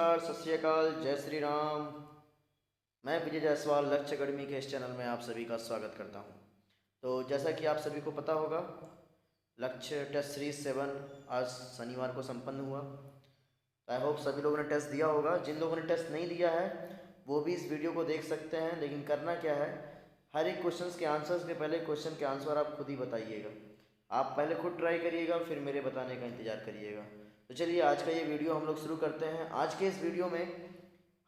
नमस्कार, सत श्री अकाल, जय श्री राम। मैं विजय जायसवाल लक्ष्य अकेडमी के इस चैनल में आप सभी का स्वागत करता हूं। तो जैसा कि आप सभी को पता होगा, लक्ष्य टेस्ट सीरीज 7 आज शनिवार को संपन्न हुआ। आई होप सभी लोगों ने टेस्ट दिया होगा। जिन लोगों ने टेस्ट नहीं दिया है वो भी इस वीडियो को देख सकते हैं, लेकिन करना क्या है, हर एक क्वेश्चन के आंसर्स के पहले क्वेश्चन के आंसर आप खुद ही बताइएगा। आप पहले खुद ट्राई करिएगा, फिर मेरे बताने का इंतज़ार करिएगा। तो चलिए आज का ये वीडियो हम लोग शुरू करते हैं। आज के इस वीडियो में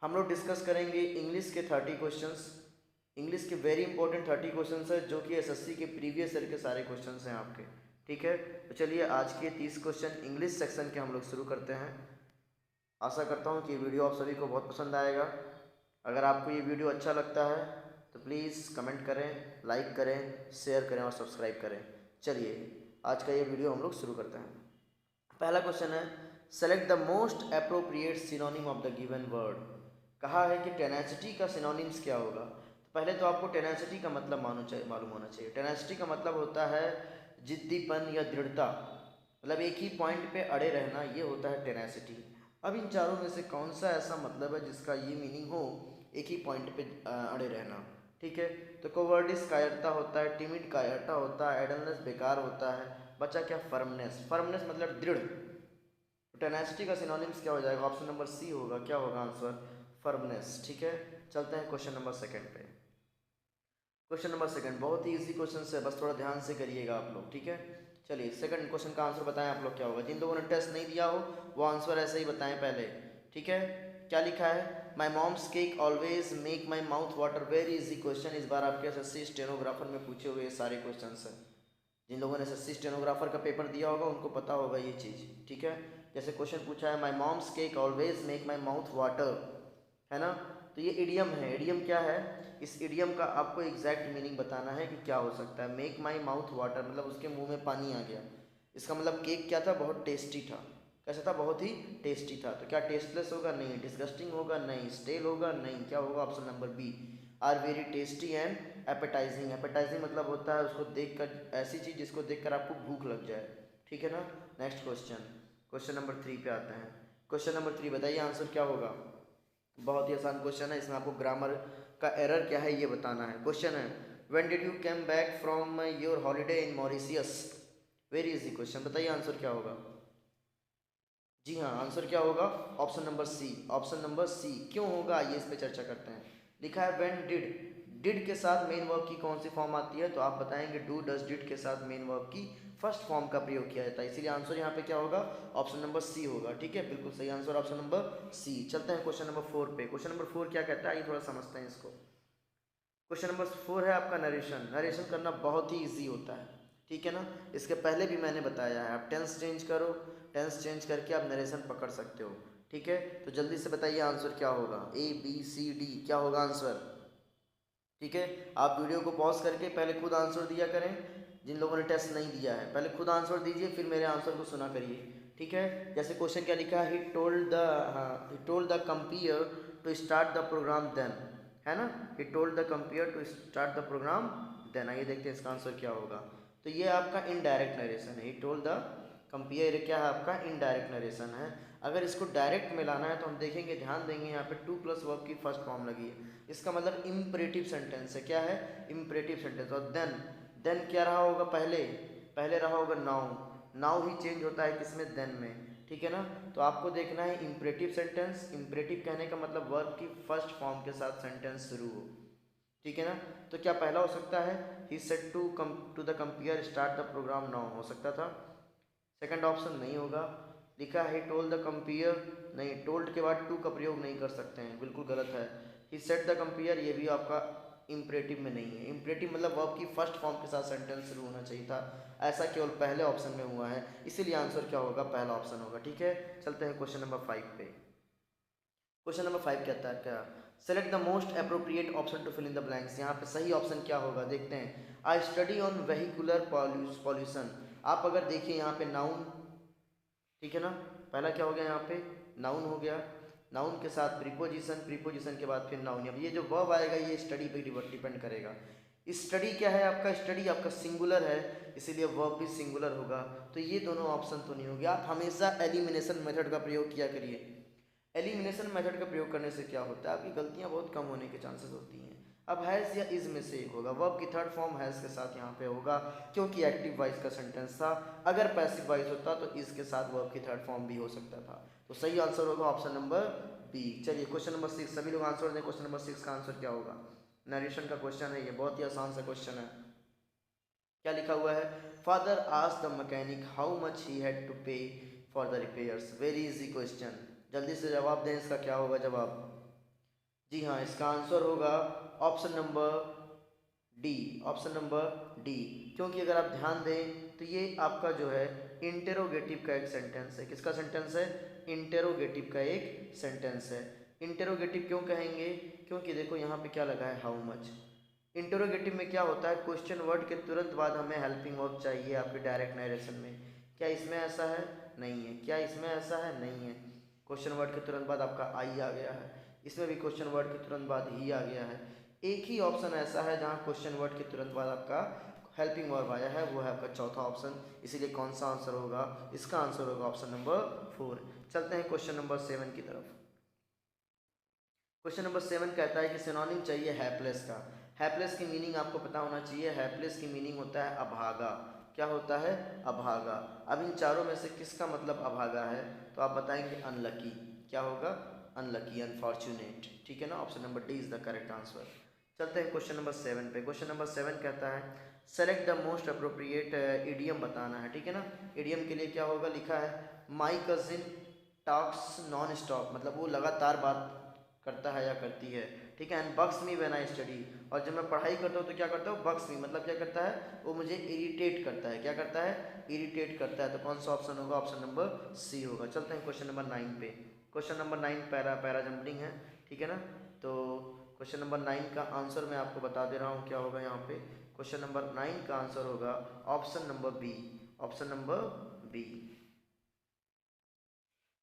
हम लोग डिस्कस करेंगे इंग्लिश के 30 क्वेश्चंस। इंग्लिश के वेरी इंपॉर्टेंट 30 क्वेश्चंस है जो कि एसएससी के प्रीवियस ईयर के सारे क्वेश्चंस हैं आपके। ठीक है, तो चलिए आज के 30 क्वेश्चन इंग्लिश सेक्शन के हम लोग शुरू करते हैं। आशा करता हूँ कि वीडियो आप सभी को बहुत पसंद आएगा। अगर आपको ये वीडियो अच्छा लगता है तो प्लीज़ कमेंट करें, लाइक करें, शेयर करें और सब्सक्राइब करें। चलिए आज का ये वीडियो हम लोग शुरू करते हैं। पहला क्वेश्चन है, select the most appropriate synonym of the given word. कहा है कि टेनेसिटी का सिनोनिम्स क्या होगा। तो पहले तो आपको टेनेसिटी का मतलब मालूम होना चाहिए। टेनेसिटी का मतलब होता है जिद्दीपन या दृढ़ता, मतलब एक ही पॉइंट पे अड़े रहना, ये होता है टेनेसिटी। अब इन चारों में से कौन सा ऐसा मतलब है जिसका ये मीनिंग हो, एक ही पॉइंट पे अड़े रहना। ठीक है, तो कोवर्डिस कायरता होता है, टिमिड कायरता होता है, एडलनेस बेकार होता है, बचा क्या, फर्मनेस। फर्मनेस मतलब दृढ़। टेनेसिटी का सिनोनिम्स क्या हो जाएगा, ऑप्शन नंबर सी होगा। क्या होगा आंसर, फर्मनेस। ठीक है, चलते हैं क्वेश्चन नंबर सेकंड पे। क्वेश्चन नंबर सेकंड बहुत ही इजी क्वेश्चन है, बस थोड़ा ध्यान से करिएगा आप लोग। ठीक है, चलिए सेकंड क्वेश्चन का आंसर बताएं आप लोग क्या होगा। जिन लोगों ने टेस्ट नहीं दिया हो वो आंसर ऐसे ही बताएं पहले। ठीक है, क्या लिखा है, my mom's cake always make my mouth water. Very easy question, इस बार आपके एसएससी स्टेनोग्राफर में पूछे हुए सारे क्वेश्चन हैं। जिन लोगों ने एसएससी स्टेनोग्राफर का पेपर दिया होगा उनको पता होगा ये चीज़। ठीक है, जैसे क्वेश्चन पूछा है, my mom's cake always make my mouth water, है ना। तो ये इडियम है। इडियम क्या है, इस इडियम का आपको एग्जैक्ट मीनिंग बताना है कि क्या हो सकता है। मेक माई माउथ वाटर मतलब उसके मुंह में पानी आ गया। इसका मतलब केक क्या था, बहुत टेस्टी था। कैसा था, बहुत ही टेस्टी था। तो क्या टेस्टलेस होगा, नहीं। डिस्गस्टिंग होगा, नहीं। स्टेल होगा, नहीं। क्या होगा, option number B, are very tasty and appetising. Appetising मतलब होता है उसको देखकर, ऐसी चीज़ जिसको देखकर आपको भूख लग जाए। ठीक है ना। नेक्स्ट क्वेश्चन, क्वेश्चन नंबर 3 पे आते हैं। क्वेश्चन नंबर 3 बताइए आंसर क्या होगा। बहुत ही आसान क्वेश्चन है, इसमें आपको ग्रामर का एरर क्या है ये बताना है। क्वेश्चन है, when did you come back from your holiday in Mauritius. Very easy question, बताइए आंसर क्या होगा। जी हाँ, आंसर क्या होगा, option number C. Option number C क्यों होगा, आइए इस पे चर्चा करते हैं। लिखा है व्हेन डिड, डिड के साथ मेन वर्ब की कौन सी फॉर्म आती है, तो आप बताएंगे डू डज डिड के साथ मेन वर्ब की फर्स्ट फॉर्म का प्रयोग किया जाता है, इसीलिए आंसर यहाँ पे क्या होगा, ऑप्शन नंबर सी होगा। ठीक है, बिल्कुल सही आंसर ऑप्शन नंबर सी। चलते हैं क्वेश्चन नंबर 4 पे। क्वेश्चन नंबर 4 क्या कहता है, आइए थोड़ा समझते हैं इसको। क्वेश्चन नंबर 4 है आपका नरेशन। नरेशन करना बहुत ही ईजी होता है, ठीक है ना। इसके पहले भी मैंने बताया है, आप टेंस चेंज करो, टेंस चेंज करके आप नरेशन पकड़ सकते हो। ठीक है, तो जल्दी से बताइए आंसर क्या होगा, ए बी सी डी, क्या होगा आंसर। ठीक है, आप वीडियो को पॉज करके पहले खुद आंसर दिया करें। जिन लोगों ने टेस्ट नहीं दिया है पहले खुद आंसर दीजिए, फिर मेरे आंसर को सुना करिए। ठीक है, जैसे क्वेश्चन क्या लिखा है, he told the compere to start the programme then, है ना। He told the compere to start the programme then. आइए देखते हैं इसका आंसर क्या होगा। तो ये आपका इनडायरेक्ट नरेशन है। ही टोल्ड द कंपेयर क्या है आपका, इनडायरेक्ट नरेशन है। अगर इसको डायरेक्ट में लाना है तो हम देखेंगे, ध्यान देंगे, यहाँ पे टू प्लस वर्ब की फर्स्ट फॉर्म लगी है, इसका मतलब इम्परेटिव सेंटेंस है। क्या है, इम्परेटिव सेंटेंस। और देन, देन क्या रहा होगा, पहले पहले रहा होगा नाउन। नाउ ही चेंज होता है किसमें, देन में। ठीक है ना, तो आपको देखना है इम्परेटिव सेंटेंस। इम्परेटिव कहने का मतलब वर्ब की फर्स्ट फॉर्म के साथ सेंटेंस शुरू हो। ठीक है ना, तो क्या पहला हो सकता है, he said to the compere start the programme now, हो सकता था। सेकंड ऑप्शन नहीं होगा। लिखा है टोल्ड द कंपेयर, नहीं, टोल्ड के बाद टू का प्रयोग नहीं कर सकते हैं, बिल्कुल गलत है। ही सेट द कंपेयर, ये भी आपका इम्परेटिव में नहीं है। इम्परेटिव मतलब वर्ब की फर्स्ट फॉर्म के साथ सेंटेंस शुरू होना चाहिए था, ऐसा केवल पहले ऑप्शन में हुआ है, इसीलिए आंसर क्या होगा, पहला ऑप्शन होगा। ठीक है, चलते हैं क्वेश्चन नंबर 5 पे। क्वेश्चन नंबर 5 कहता है क्या, select the most appropriate option to fill in the blanks. यहाँ पे सही ऑप्शन क्या होगा देखते हैं। I study on vehicular pollution. आप अगर देखिए यहाँ पे नाउन, ठीक है ना, पहला क्या हो गया यहाँ पे, नाउन हो गया। नाउन के साथ प्रीपोजिशन, प्रीपोजिशन के बाद फिर नाउन। अब ये जो वर्ब आएगा ये स्टडी पे डिपेंड करेगा। स्टडी क्या है आपका, स्टडी आपका सिंगुलर है, इसीलिए वर्ब भी सिंगुलर होगा। तो ये दोनों ऑप्शन तो नहीं होंगे। आप हमेशा एलिमिनेशन मेथड का प्रयोग किया करिए। एलिमिनेशन मेथड का प्रयोग करने से क्या होता है, आपकी गलतियां बहुत कम होने के चांसेस होती हैं। अब हैज़ या इज में से एक होगा, वर्ब की थर्ड फॉर्म हैज़ के साथ यहाँ पे होगा क्योंकि एक्टिव वॉइस का सेंटेंस था। अगर पैसिव वॉइस होता तो इज के साथ वर्ब की थर्ड फॉर्म भी हो सकता था। तो सही आंसर होगा ऑप्शन नंबर बी। चलिए क्वेश्चन नंबर 6, सभी लोग आंसर दें। क्वेश्चन नंबर 6 का आंसर क्या होगा? नरेशन का क्वेश्चन है, ये बहुत ही आसान सा क्वेश्चन है। क्या लिखा हुआ है? Father asked the mechanic how much he had to pay for the repairs. Very easy question, जल्दी से जवाब दें। इसका क्या होगा जवाब? जी हाँ, इसका आंसर होगा option number D. Option number D, क्योंकि अगर आप ध्यान दें तो ये आपका जो है इंटेरोगेटिव का एक सेंटेंस है। किसका सेंटेंस है? इंटेरोगेटिव का एक सेंटेंस है। इंटेरोगेटिव क्यों कहेंगे? क्योंकि देखो यहाँ पे क्या लगा है, हाउ मच। इंटेरोगेटिव में क्या होता है, क्वेश्चन वर्ड के तुरंत बाद हमें हेल्पिंग वर्ब चाहिए आपके डायरेक्ट नरेशन में। क्या इसमें ऐसा है? नहीं है। क्या इसमें ऐसा है? नहीं है। क्वेश्चन वर्ड के तुरंत बाद आपका आई आ गया है, इसमें भी क्वेश्चन वर्ड के तुरंत बाद ही आ गया है। एक ही ऑप्शन ऐसा है जहाँ क्वेश्चन वर्ड के तुरंत बाद आपका हेल्पिंग वर्ब आया है, वो है आपका चौथा ऑप्शन। इसीलिए कौन सा आंसर होगा? इसका आंसर होगा ऑप्शन नंबर 4। चलते हैं क्वेश्चन नंबर 7 की तरफ। क्वेश्चन नंबर 7 कहता है कि सिनोनिम चाहिए हैपलेस का। हैपलेस की मीनिंग आपको पता होना चाहिए। हैपलेस की मीनिंग होता है अभागा। क्या होता है? अभागा। अब इन चारों में से किसका मतलब अभागा है? तो आप बताएंगे अनलकी। क्या होगा? Unlucky, unfortunate. ठीक है ना, option number D is the correct answer. चलते हैं क्वेश्चन नंबर 7 पे। क्वेश्चन नंबर 7 कहता है select the most appropriate idiom बताना है। ठीक है ना, इडियम के लिए क्या होगा? लिखा है my cousin talks non stop, मतलब वो लगातार बात करता है या करती है। ठीक है, and bucks me when I study, और जब मैं पढ़ाई करता हूँ तो क्या करता हूँ? बक्स मी, मतलब क्या करता है? वो मुझे इरिटेट करता है। क्या करता है? इरिटेट करता है। तो कौन सा ऑप्शन होगा? ऑप्शन नंबर सी होगा। चलते हैं क्वेश्चन नंबर 9 पे। क्वेश्चन नंबर 9 पैरा जंपलिंग है। ठीक है ना, तो क्वेश्चन नंबर 9 का आंसर मैं आपको बता दे रहा हूँ क्या होगा यहाँ पे। क्वेश्चन नंबर 9 का आंसर होगा option number B. Option number B.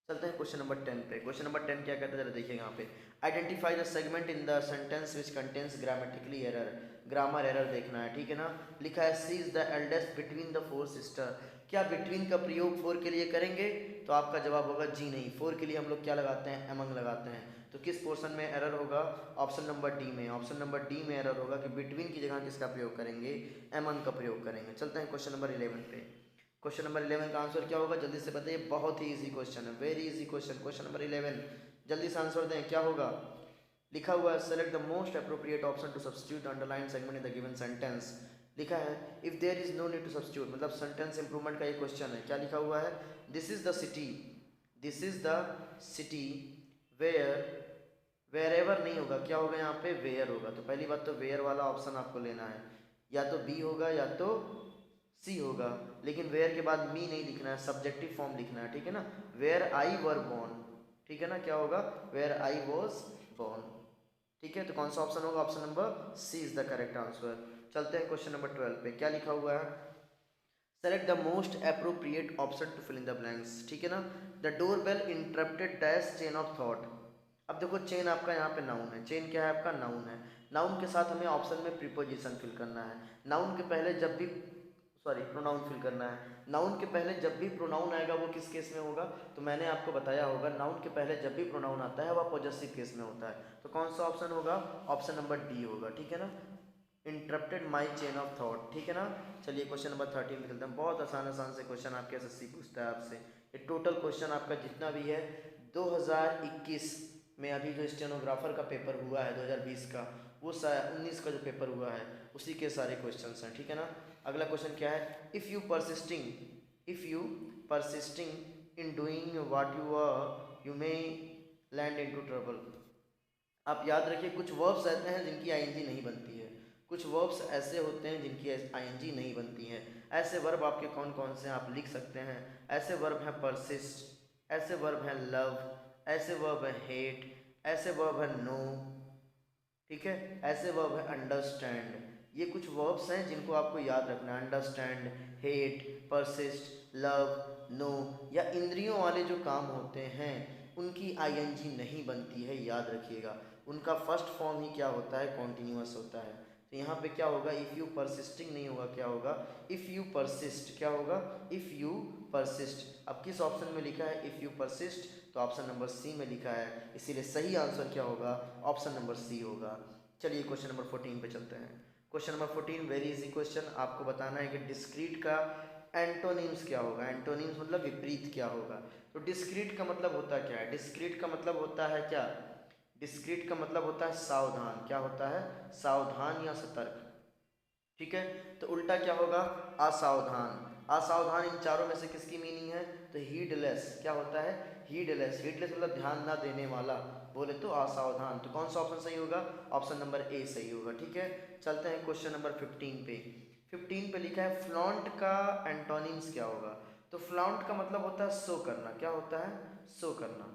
चलते हैं क्वेश्चन नंबर 10 पे। क्वेश्चन नंबर 10 क्या कहता है जरा देखिए यहाँ पे। Identify the segment in the sentence which contains grammatically error. Grammar error देखना है। ठीक है ना, लिखा है she is the eldest between the 4 sister. क्या बिटवीन का प्रयोग 4 के लिए करेंगे? तो आपका जवाब होगा जी नहीं। 4 के लिए हम लोग क्या लगाते हैं? एमंग लगाते हैं। तो किस पोर्शन में एरर होगा? ऑप्शन नंबर डी में। ऑप्शन नंबर डी में एरर होगा कि बिटवीन की जगह किसका प्रयोग करेंगे? एमंग का प्रयोग करेंगे। चलते हैं क्वेश्चन नंबर 11 पे। क्वेश्चन नंबर 11 का आंसर क्या होगा? जल्दी से बताइए, बहुत ही इजी क्वेश्चन है, very easy question. Question number 11, जल्दी से आंसर दें। क्या होगा? लिखा हुआ है select the most appropriate option to substitute underline segment in the given sentence. लिखा है if there is no need to substitute, मतलब सेंटेंस इंप्रूवमेंट का ये क्वेश्चन है। क्या लिखा हुआ है? This is the city, this is the city where, wherever नहीं होगा, क्या होगा यहाँ पे? वेयर होगा। तो पहली बात तो वेयर वाला ऑप्शन आपको लेना है, या तो बी होगा या तो सी होगा। लेकिन वेयर के बाद मी नहीं लिखना है, सब्जेक्टिव फॉर्म लिखना है। ठीक है ना, वेयर आई वर बोर्न। ठीक है ना, क्या होगा? Where I was born. ठीक है, तो कौन सा ऑप्शन होगा? Option number C is the correct answer. चलते हैं क्वेश्चन नंबर 12 पे। क्या लिखा हुआ है? Select the most appropriate option to fill in the blanks. ठीक है ना, the doorbell interrupted dash chain of thought. अब देखो चेन आपका यहाँ पे नाउन है। चेन क्या है आपका? नाउन है। नाउन के साथ हमें ऑप्शन में प्रीपोजिशन फिल करना है। नाउन के पहले जब भी प्रोनाउन फिल करना है। नाउन के पहले जब भी प्रोनाउन आएगा वो किस केस में होगा? तो मैंने आपको बताया होगा, नाउन के पहले जब भी प्रोनाउन आता है वह पॉजेसिव केस में होता है। तो कौन सा ऑप्शन होगा? ऑप्शन नंबर डी होगा। ठीक है ना, interrupted my chain of thought. ठीक है ना, चलिए क्वेश्चन नंबर 13 पे चलते हैं। बहुत आसान से क्वेश्चन आपके एसएससी पूछता है आपसे। ये टोटल क्वेश्चन आपका जितना भी है 2021 में, अभी जो स्टेनोग्राफर का पेपर हुआ है 2020 का, वो 19 का जो पेपर हुआ है उसी के सारे क्वेश्चन हैं। ठीक है ना, अगला क्वेश्चन क्या है? If you persisting in doing what you are you may land into trouble. आप याद रखिए, कुछ वर्ब्स ऐसे हैं जिनकी आईएनजी नहीं बनती है, कुछ वर्ब्स ऐसे होते हैं जिनकी आईएनजी नहीं बनती है। ऐसे वर्ब आपके कौन कौन से आप लिख सकते हैं? ऐसे वर्ब हैं परसिस्ट, ऐसे वर्ब हैं लव, ऐसे वर्ब है हेट, ऐसे वर्ब है नो। ठीक है, ऐसे वर्ब है अंडरस्टैंड। ये कुछ वर्ब्स हैं जिनको आपको याद रखना है। Understand, hate, persist, love, no, या इंद्रियों वाले जो काम होते हैं उनकी आईएनजी नहीं बनती है, याद रखिएगा। उनका फर्स्ट फॉर्म ही क्या होता है? कॉन्टिन्यूअस होता है। तो यहाँ पे क्या होगा, इफ़ यू परसिस्टिंग नहीं होगा, क्या होगा, इफ़ यू परसिस्ट, क्या होगा, इफ़ यू परसिस्ट। अब किस ऑप्शन में लिखा है इफ़ यू परसिस्ट, तो ऑप्शन नंबर सी में लिखा है, इसीलिए सही आंसर क्या होगा, ऑप्शन नंबर सी होगा। चलिए क्वेश्चन नंबर 14 पे चलते हैं। Question number 14 very easy question, आपको बताना है कि डिस्क्रीट का एंटोनिम्स क्या होगा। एंटोनिम्स मतलब विपरीत क्या होगा। तो डिस्क्रीट का मतलब होता क्या है, डिस्क्रीट का मतलब होता है क्या, डिस्क्रीट का मतलब होता है सावधान, क्या होता है, सावधान या सतर्क, ठीक है। तो उल्टा क्या होगा, असावधान। असावधान इन चारों में से किसकी मीनिंग है, तो हीडलेस, क्या होता है, हीडलेस। हीडलेस मतलब ध्यान ना देने वाला, बोले तो असावधान। तो कौन सा ऑप्शन सही होगा, ऑप्शन नंबर ए सही होगा, ठीक है। चलते हैं क्वेश्चन नंबर 15 पे। 15 पे लिखा है फ्लॉन्ट का एंटोनिम्स क्या होगा। तो फ्लॉन्ट का मतलब होता है शो करना, क्या होता है, शो करना,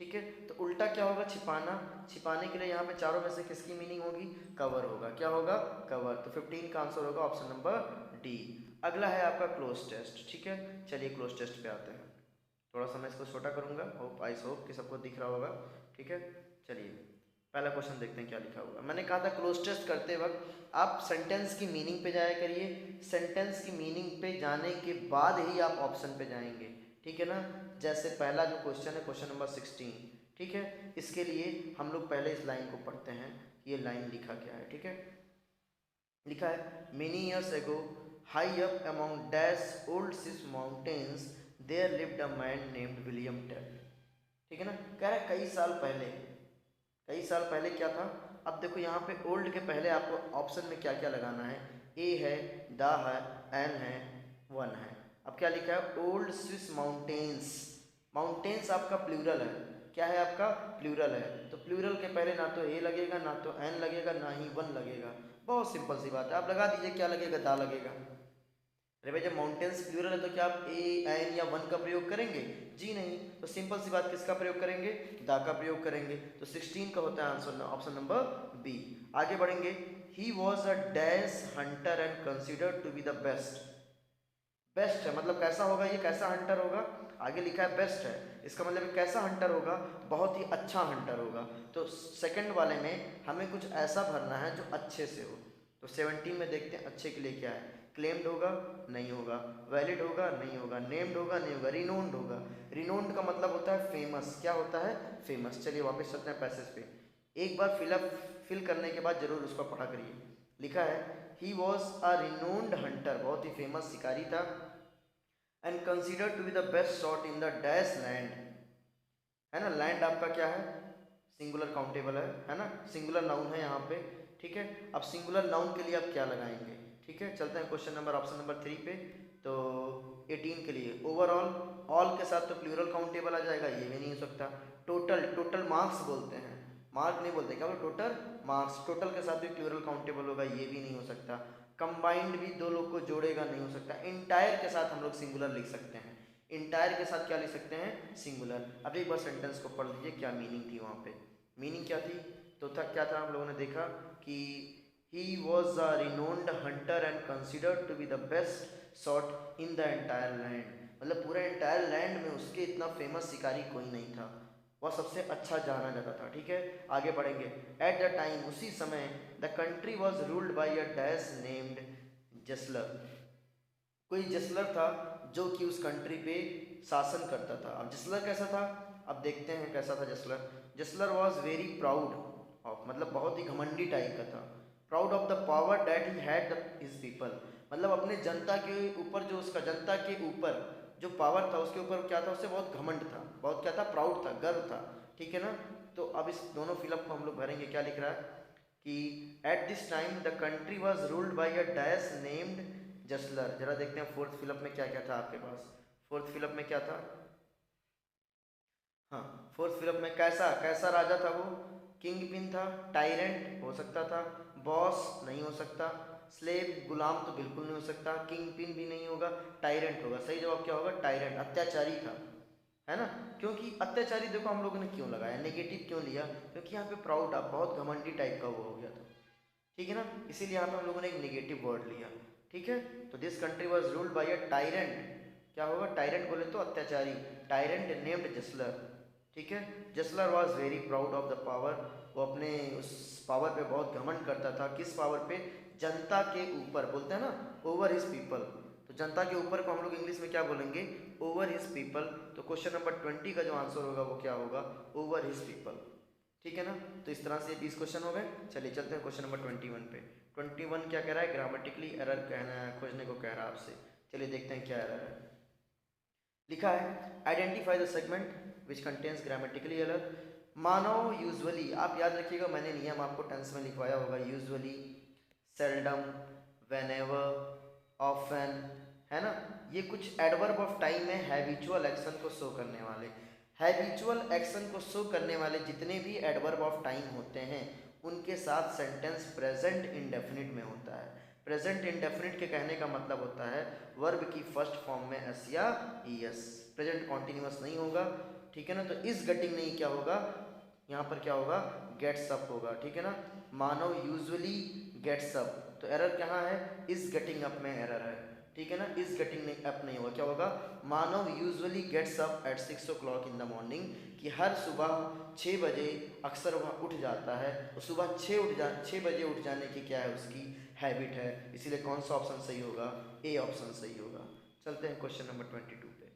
ठीक है। तो उल्टा क्या होगा, छिपाना। छिपाने के लिए यहाँ पे चारों में से किसकी मीनिंग होगी, कवर होगा, क्या होगा, कवर। तो 15 का आंसर होगा ऑप्शन नंबर डी। अगला है आपका क्लोज टेस्ट, ठीक है। चलिए क्लोज टेस्ट पे आते हैं। थोड़ा सा मैं इसको छोटा करूँगा, होप आई होप कि सबको दिख रहा होगा, ठीक है। चलिए पहला क्वेश्चन देखते हैं क्या लिखा होगा। मैंने कहा था क्लोज टेस्ट करते वक्त आप सेंटेंस की मीनिंग पे जाया करिए, सेंटेंस की मीनिंग पे जाने के बाद ही आप ऑप्शन पे जाएंगे, ठीक है ना। जैसे पहला जो क्वेश्चन है क्वेश्चन नंबर 16, ठीक है। इसके लिए हम लोग पहले इस लाइन को पढ़ते हैं, ये लाइन लिखा क्या है, ठीक है। लिखा है many years ago high up among dash old Swiss mountains there lived a man named William Tell, ठीक है ना। कह रहा है कई साल पहले, कई साल पहले क्या था। अब देखो यहाँ पे ओल्ड के पहले आपको ऑप्शन में क्या क्या लगाना है, ए है, द है, एन है, वन है। अब क्या लिखा है, ओल्ड स्विस माउंटेन्स। माउंटेन्स आपका प्लूरल है, क्या है आपका, प्लूरल है। तो प्लूरल के पहले ना तो ए लगेगा, ना तो एन लगेगा, ना ही वन लगेगा। बहुत सिंपल सी बात है, आप लगा दीजिए क्या लगेगा, दा लगेगा। अरे भाई जब माउंटेन्स प्लूरल है तो क्या आप ए एन या वन का प्रयोग करेंगे, जी नहीं। तो सिंपल सी बात, किसका प्रयोग करेंगे, दा का प्रयोग करेंगे। तो 16 का होता है आंसर ऑप्शन नंबर बी। आगे बढ़ेंगे, he was a dash hunter and considered to be the best. Best है मतलब कैसा होगा, ये कैसा हंटर होगा, आगे लिखा है बेस्ट है, इसका मतलब कैसा हंटर होगा, बहुत ही अच्छा हंटर होगा। तो सेकंड वाले में हमें कुछ ऐसा भरना है जो अच्छे से हो। तो 17 में देखते हैं अच्छे के लिए क्या है, क्लेम्ड होगा, नहीं होगा, वैलिड होगा, नहीं होगा, नेम्ड होगा, नहीं होगा, रिनोन्ड होगा। रिनोन्ड का मतलब होता है फेमस, क्या होता है, फेमस। चलिए वापस चलते हैं पैसेज पे। एक बार फिल करने के बाद जरूर उसको पढ़ा करिए। लिखा है he was a renowned hunter, बहुत ही फेमस शिकारी था, and considered to be the best shot in the dash land, है ना। लैंड आपका क्या है, सिंगुलर काउंटेबल है ना, सिंगुलर नाउन है यहाँ पे, ठीक है। अब सिंगुलर नाउन के लिए आप क्या लगाएंगे, ठीक है। चलते हैं क्वेश्चन नंबर ऑप्शन नंबर 3 पे। तो 18 के लिए ओवरऑल, ऑल के साथ तो प्लूरल काउंटेबल आ जाएगा, ये भी नहीं हो सकता। टोटल, टोटल मार्क्स बोलते हैं, मार्क नहीं बोलते, क्या बोल, टोटल मार्क्स, टोटल के साथ भी प्लूरल काउंटेबल होगा, ये भी नहीं हो सकता। कंबाइंड भी दो लोग को जोड़ेगा, नहीं हो सकता। इंटायर के साथ हम लोग सिंगुलर लिख सकते हैं, इंटायर के साथ क्या लिख सकते हैं, सिंगुलर। अब एक बार सेंटेंस को पढ़ लीजिए क्या मीनिंग थी वहाँ पे, मीनिंग क्या थी। तो था क्या था, हम लोगों ने देखा कि he was a renowned hunter and considered to be the best shot in the entire land, मतलब पूरे एंटायर लैंड में उसके इतना फेमस शिकारी कोई नहीं था, वह सबसे अच्छा जाना जाता था, ठीक है। आगे बढ़ेंगे, एट द टाइम, उसी समय, the country was ruled by a dash named Jasler, कोई जसलर था जो कि उस कंट्री पे शासन करता था। अब जसलर कैसा था, अब देखते हैं कैसा था जसलर। जसलर वॉज वेरी प्राउड ऑफ, मतलब बहुत ही घमंडी टाइप का था। Proud of the power that he had his people, मतलब अपने जनता के ऊपर, जो उसका जनता के ऊपर जो पावर था उसके ऊपर क्या था, उससे बहुत घमंड था, बहुत क्या था, प्राउड था, गर्व था, ठीक है ना। तो अब इस दोनों फिलअप को हम लोग भरेंगे, क्या लिख रहा है कि at this time the country was ruled by a dash named Jasler. जरा देखते हैं फोर्थ फिलअप में क्या क्या था आपके पास, फोर्थ फिलअप में क्या था, हाँ फोर्थ फिलअप में कैसा, कैसा राजा था वो, किंग पिन था, टायरेंट हो सकता था, बॉस नहीं हो सकता, स्लेव गुलाम तो बिल्कुल नहीं हो सकता, किंग पिन भी नहीं होगा, टायरेंट होगा। सही जवाब क्या होगा, टायरेंट, अत्याचारी था, है ना। क्योंकि अत्याचारी देखो हम लोगों ने क्यों लगाया, नेगेटिव क्यों लिया, क्योंकि यहाँ पे प्राउड था, बहुत घमंडी टाइप का वो हो गया था, ठीक है ना, इसीलिए यहाँ पे हम लोगों ने एक नेगेटिव वर्ड लिया, ठीक है। तो this country was ruled by a tyrant, क्या होगा, टायरेंट बोले तो अत्याचारी, टायरेंट नेम्ड जसलर, ठीक है। Jasler was very proud of the power वो अपने उस पावर पे बहुत घमंड करता था। किस पावर पे? जनता के ऊपर, बोलते हैं ना ओवर हिज पीपल, तो जनता के ऊपर को हम लोग इंग्लिश में क्या बोलेंगे? Over his people. तो क्वेश्चन नंबर 20 का जो आंसर होगा वो क्या होगा? Over his people. ठीक है ना, तो इस तरह से 20 क्वेश्चन हो गए। चलिए चलते हैं क्वेश्चन नंबर 21 पे। 21 क्या कह रहा है? ग्रामेटिकली एरर कहना खोजने को कह रहा है आपसे। चलिए देखते हैं क्या एरर है। लिखा है identify the segment which contains grammatically error. Manav usually, आप याद रखिएगा मैंने नियम आपको टेंस में लिखवाया होगा। यूजुअली, सेल्डम, व्हेनेवर, ऑफन, है ना, ये कुछ एडवर्ब ऑफ टाइम है हैबिचुअल एक्शन को शो करने वाले। हैबिचुअल एक्शन को शो करने वाले जितने भी एडवर्ब ऑफ टाइम होते हैं उनके साथ सेंटेंस प्रेजेंट इंडेफिनिट में होता है। प्रेजेंट इंडेफिनिट के कहने का मतलब होता है वर्ब की फर्स्ट फॉर्म में एस या ईएस। प्रेजेंट कॉन्टिन्यूअस नहीं होगा। ठीक है ना, तो इस गेटिंग नहीं क्या होगा, यहाँ पर क्या होगा? गेट्स अप होगा। ठीक है ना, मानव यूजुअली गेट्स अप, तो एरर कहाँ है? इस गेटिंग अप में एरर है। ठीक है ना, इस गेटिंग अप नहीं होगा। क्या होगा? Manav usually gets up at 6 o'clock in the morning, कि हर सुबह 6 बजे अक्सर वह उठ जाता है। तो सुबह 6 बजे उठ जाने की क्या है? उसकी हैबिट है। इसीलिए कौन सा ऑप्शन सही होगा? ए ऑप्शन सही होगा। चलते हैं क्वेश्चन नंबर 22 पे।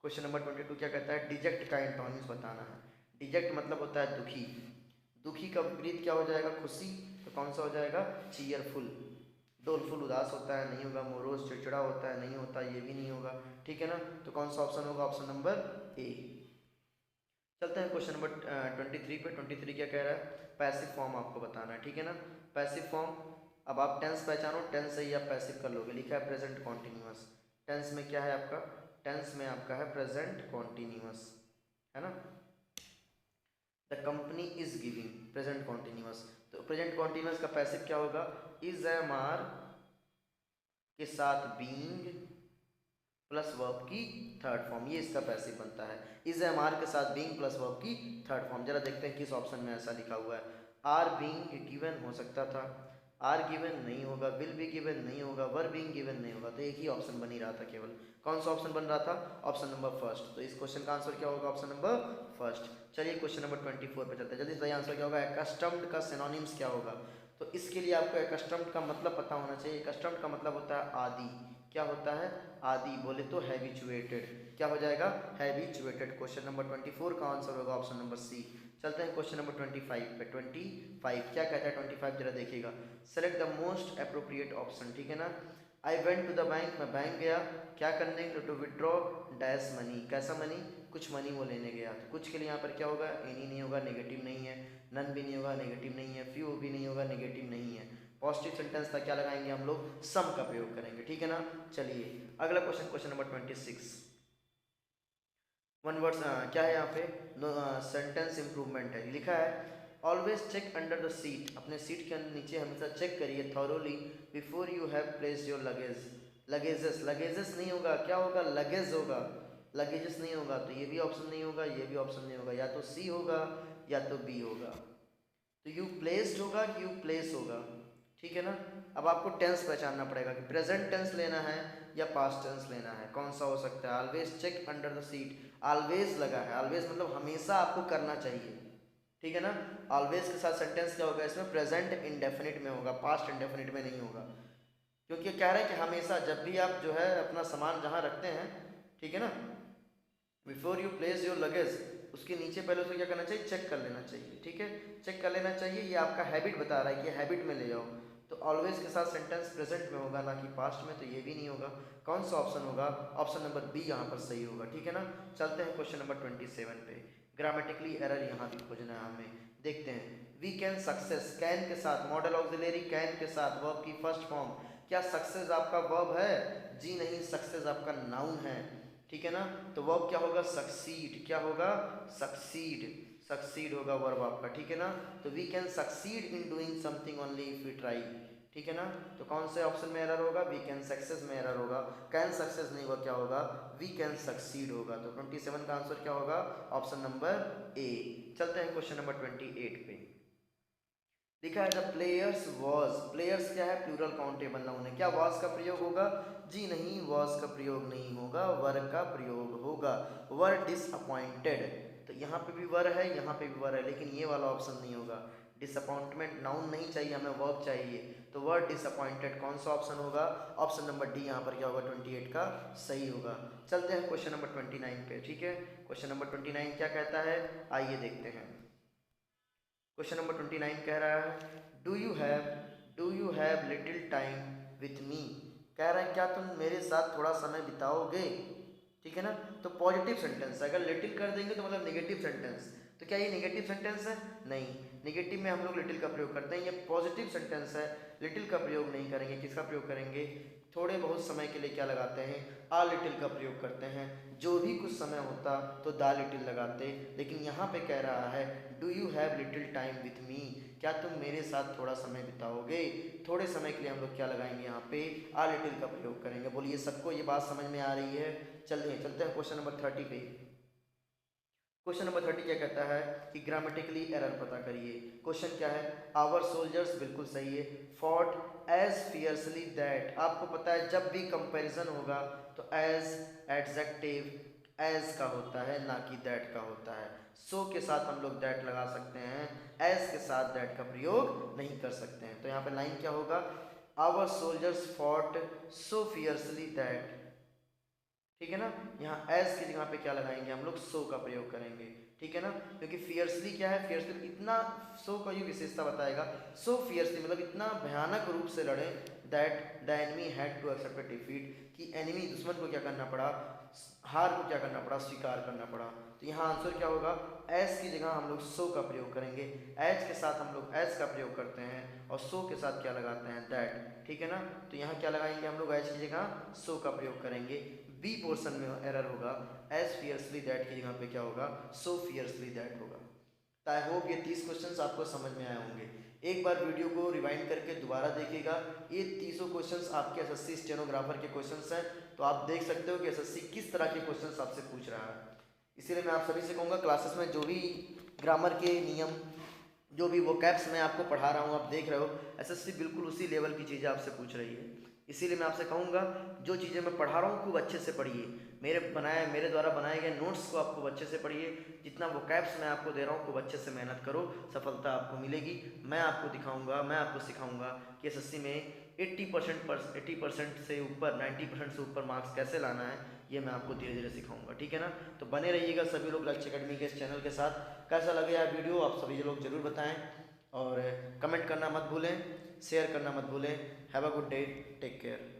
क्वेश्चन नंबर 22 क्या कहता है? डिजेक्ट का एंटोनिम्स बताना है। डिजेक्ट मतलब होता है दुखी। दुखी का विपरीत क्या हो जाएगा? खुशी। तो कौन सा हो जाएगा? चीयरफुल। डोलफुल उदास होता है, नहीं होगा। मोरोज चिड़चिड़ा होता है, नहीं होता, ये भी नहीं होगा। ठीक है ना, तो कौन सा ऑप्शन होगा? Option number A. चलते हैं क्वेश्चन नंबर 23 पे। 23 क्या कह रहा है? पैसिव फॉर्म आपको बताना है। ठीक है ना, पैसिव फॉर्म। अब आप टेंस पहचानो, टेंस से ही आप पैसिव कर लोगे। लिखा है प्रेजेंट कॉन्टिन्यूअस। टेंस में क्या है आपका? टेंस में आपका है प्रेजेंट कॉन्टिन्यूअस, है ना। The company is giving, present continuous. तो प्रेजेंट कॉन्टिन्यूअस का पैसिव क्या होगा? इज एम आर के साथ बीइंग प्लस वर्ब की थर्ड फॉर्म, ये इसका पैसिव बनता है। इज एम आर के साथ बीइंग प्लस वर्ब की थर्ड फॉर्म। जरा देखते हैं किस ऑप्शन में ऐसा लिखा हुआ है। आर बीइंग गिवन हो सकता था, आर गिवन नहीं होगा, विल बी गिवन नहीं होगा, वर बीइंग गिवन नहीं होगा। तो एक ही ऑप्शन बन ही रहा था केवल। कौन सा ऑप्शन बन रहा था? Option number first. तो इस क्वेश्चन का आंसर क्या होगा? Option number first. चलिए क्वेश्चन नंबर 24 पे चलते हैं। जल्दी सही आंसर क्या होगा? एकस्टम्ड का सिनोनिम्स क्या होगा? तो इसके लिए आपको एकस्टम्ड का मतलब पता होना चाहिए। एकस्टम्ड का मतलब होता है आदि। क्या होता है? आदि। बोले तो हैबिचुएटेड। क्या हो जाएगा? हैबिचुएटेड। क्वेश्चन नंबर 24 का आंसर होगा ऑप्शन नंबर सी। चलते हैं क्वेश्चन नंबर 25 पे। 25 क्या कहता है? 25 जरा देखिएगा। Select the most appropriate option. ठीक है ना, I went to the bank, मैं बैंक गया क्या करने? टू विड्रॉ डैश मनी, कैसा मनी? कुछ मनी वो लेने गया। तो कुछ के लिए यहाँ पर क्या होगा? एनी नहीं होगा, नेगेटिव नहीं है। नन भी नहीं होगा, नेगेटिव नहीं है। फ्यू भी नहीं होगा, नेगेटिव नहीं है। पॉजिटिव सेंटेंस था, क्या लगाएंगे हम लोग? सम का प्रयोग करेंगे। ठीक है ना, चलिए अगला क्वेश्चन, क्वेश्चन नंबर 26। वन वर्ड्स क्या है यहाँ पे? सेंटेंस इंप्रूवमेंट है। लिखा है always check under the seat, अपने सीट के नीचे हमेशा चेक करिए thoroughly before you have place your luggage. Luggages, luggages नहीं होगा, क्या होगा? लगेज होगा। लगेजेस नहीं होगा, तो ये भी ऑप्शन नहीं होगा, ये भी ऑप्शन नहीं होगा। या तो सी होगा या तो बी होगा। तो यू प्लेस्ड होगा कि यू प्लेस होगा। ठीक है ना, अब आपको टेंस पहचानना पड़ेगा कि प्रेजेंट टेंस लेना है या पास्ट टेंस लेना है। कौन सा हो सकता है? Always check under the seat, always लगा है। ऑलवेज मतलब हमेशा आपको करना चाहिए। ठीक है ना, ऑलवेज के साथ सेंटेंस क्या होगा? इसमें प्रेजेंट इंडेफिनिट में होगा, पास्ट इंडेफिनिट में नहीं होगा। क्योंकि कह रहा है कि हमेशा जब भी आप जो है अपना सामान जहाँ रखते हैं, ठीक है ना, before you place your luggage, उसके नीचे पहले उसे क्या करना चाहिए? चेक कर लेना चाहिए। ठीक है, चेक कर लेना चाहिए। ये आपका हैबिट बता रहा है कि हैबिट में ले जाओ। तो ऑलवेज के साथ सेंटेंस प्रेजेंट में होगा, ना कि पास्ट में। तो ये भी नहीं होगा। कौन सा ऑप्शन होगा? ऑप्शन नंबर बी यहाँ पर सही होगा। ठीक है ना, चलते हैं क्वेश्चन नंबर 27 पे। ग्रामेटिकली एरर यहाँ भी खोजना है हमें। देखते हैं। वी कैन सक्सेस, कैन के साथ मॉडल ऑक्सिलरी कैन के साथ वर्ब की फर्स्ट फॉर्म। क्या सक्सेस आपका वर्ब है? जी नहीं, सक्सेस आपका नाउन है। ठीक है ना, तो वर्ब क्या होगा? सक्सीड। क्या होगा? सक्सीड। सक्सीड होगा वर्ब आपका। ठीक है ना, तो we can succeed in doing something only if we try. ठीक है ना, तो कौन से ऑप्शन में एरर होगा? वी कैन सक्सेस में एरर होगा। कैन सक्सेस नहीं होगा, क्या होगा? वी कैन सक्सीड होगा। तो 27 का आंसर क्या होगा? Option number A. चलते हैं क्वेश्चन नंबर 28 पे। लिखा है द प्लेयर्स वॉज, प्लेयर्स क्या है? प्लूरल काउंटेबल नाउन है। क्या वॉज का प्रयोग होगा? जी नहीं, वॉज का प्रयोग नहीं होगा, वर का प्रयोग होगा। वर डिसअपॉइंटेड। तो यहाँ पे भी वर है, यहाँ पे भी वर है, लेकिन ये वाला ऑप्शन नहीं होगा। डिसअपॉइंटमेंट नाउन नहीं चाहिए, हमें वर्ब चाहिए। तो वर्ड डिसअपॉइंटेड कौन सा ऑप्शन होगा? ऑप्शन नंबर डी यहाँ पर क्या होगा? 28 का सही होगा। चलते हैं क्वेश्चन नंबर 29 पे। ठीक है, क्वेश्चन नंबर 29 क्या कहता है, आइए देखते हैं। क्वेश्चन नंबर 29 कह रहा है do you have little time with me. कह रहा है क्या तुम मेरे साथ थोड़ा समय बिताओगे। ठीक है ना, तो पॉजिटिव सेंटेंस, अगर लिटिल कर देंगे तो मतलब नेगेटिव सेंटेंस। तो क्या ये नेगेटिव सेंटेंस है? नहीं, नेगेटिव में हम लोग लिटिल का प्रयोग करते हैं। ये पॉजिटिव सेंटेंस है, लिटिल का प्रयोग नहीं करेंगे। किसका प्रयोग करेंगे? थोड़े बहुत समय के लिए क्या लगाते हैं? आ लिटिल का प्रयोग करते हैं। जो भी कुछ समय होता तो दा लिटिल लगाते, लेकिन यहाँ पे कह रहा है do you have little time with me, क्या तुम मेरे साथ थोड़ा समय बिताओगे। थोड़े समय के लिए हम लोग क्या लगाएंगे? यहाँ पे आ लिटिल का प्रयोग करेंगे। बोलिए सबको ये बात समझ में आ रही है? चलते हैं क्वेश्चन नंबर 30 पे। क्वेश्चन नंबर 30 क्या कहता है कि ग्रामेटिकली एरर पता करिए। क्वेश्चन क्या है? आवर सोल्जर्स, बिल्कुल सही है। फॉट एज फियर्सली दैट, आपको पता है जब भी कंपैरिजन होगा तो एज एडजेक्टिव एज का होता है, ना कि दैट का होता है। सो के साथ हम लोग दैट लगा सकते हैं, एज के साथ दैट का प्रयोग नहीं कर सकते हैं। तो यहाँ पे लाइन क्या होगा? Our soldiers fought so fiercely that. ठीक है ना, यहाँ एज की जगह पे क्या लगाएंगे? हम लोग सो का प्रयोग करेंगे। ठीक है ना, क्योंकि फियर्सली क्या है? फियर्सली इतना, सो का ये विशेषता बताएगा। सो फियर्सली मतलब इतना भयानक रूप से लड़े that the enemy had to accept defeat, कि एनिमी दुश्मन को क्या करना पड़ा? हार को क्या करना पड़ा? स्वीकार करना पड़ा। तो यहाँ आंसर क्या होगा? एज की जगह हम लोग सो का प्रयोग करेंगे। एज के साथ हम लोग एज का प्रयोग करते हैं और सो के साथ क्या लगाते हैं? दैट। ठीक है ना, तो यहाँ क्या लगाएंगे हम लोग? एज की जगह सो का प्रयोग करेंगे। बी पोर्शन में एरर होगा, एज फियर्सली दैट की जगह पे क्या होगा? सो फियर्सली दैट होगा। तो आई होप ये 30 क्वेश्चंस आपको समझ में आए होंगे। एक बार वीडियो को रिवाइंड करके दोबारा देखिएगा। ये 30 क्वेश्चंस आपके एसएससी स्टेनोग्राफर के क्वेश्चंस हैं, तो आप देख सकते हो कि एसएससी किस तरह के क्वेश्चंस आपसे पूछ रहा है। इसीलिए मैं आप सभी से कहूँगा क्लासेस में जो भी ग्रामर के नियम, जो भी वो कैप्स मैं आपको पढ़ा रहा हूँ, आप देख रहे हो एसएससी बिल्कुल उसी लेवल की चीज़ें आपसे पूछ रही है। इसीलिए मैं आपसे कहूँगा जो चीज़ें मैं पढ़ा रहा हूँ खूब अच्छे से पढ़िए। मेरे द्वारा बनाए गए नोट्स को आप खूब अच्छे से पढ़िए। जितना वो कैप्स मैं आपको दे रहा हूँ खूब अच्छे से मेहनत करो, सफलता आपको मिलेगी। मैं आपको दिखाऊँगा, मैं आपको सिखाऊँगा कि एसएससी में 80% से ऊपर, 90% से ऊपर मार्क्स कैसे लाना है, ये मैं आपको धीरे धीरे सिखाऊंगा। ठीक है ना, तो बने रहिएगा सभी लोग लक्ष्य अकेडमी के इस चैनल के साथ। कैसा लगे यार वीडियो आप सभी लोग जरूर बताएं, और कमेंट करना मत भूलें, शेयर करना मत भूलें। Have a good day, take care.